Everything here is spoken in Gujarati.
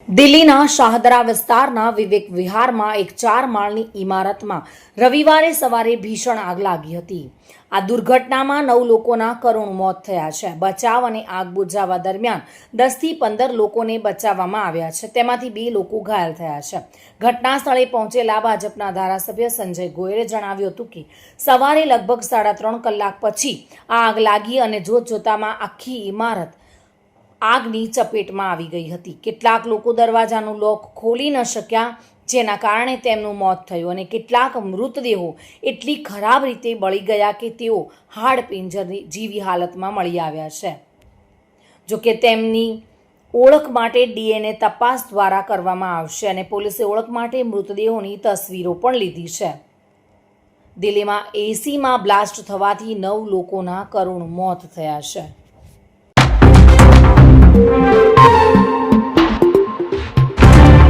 દિલ્હીના શાહદરા વિસ્તારના વિવેક વિહારમાં એક 4 માળની ઇમારતમાં રવિવારે સવારે ભીષણ આગ લાગી હતી. આ દુર્ઘટનામાં 9 લોકોના કરુણ મોત થયા છે. બચાવ અને આગ બુઝાવવા દરમિયાન 10 થી 15 લોકોને બચાવવામાં આવ્યા છે. તેમાંથી 2 લોકો ઘાયલ થયા છે. ઘટના સ્થળે પહોંચેલા ભાજપના ધારાસભ્ય સંજય ગોયલે જણાવ્યું હતું કે સવારે લગભગ 3.5 કલાક પછી આ આગ લાગી અને જોતજોતામાં આખી ઇમારત આગની ચપેટમાં આવી ગઈ હતી. કેટલાક લોકો દરવાજાનું લોક ખોલી ન શક્યા, જેના કારણે તેમનું મોત થયું અને કેટલાક મૃતદેહો એટલી ખરાબ રીતે બળી ગયા કે તેઓ હાડપિંજર જેવી હાલતમાં મળી આવ્યા છે. જોકે તેમની ઓળખ માટે DNA તપાસ દ્વારા કરવામાં આવશે અને પોલીસે ઓળખ માટે મૃતદેહોની તસવીરો પણ લીધી છે. દિલ્હીમાં એસીમાં બ્લાસ્ટ થવાથી 9 લોકોના કરુણ મોત થયા છે.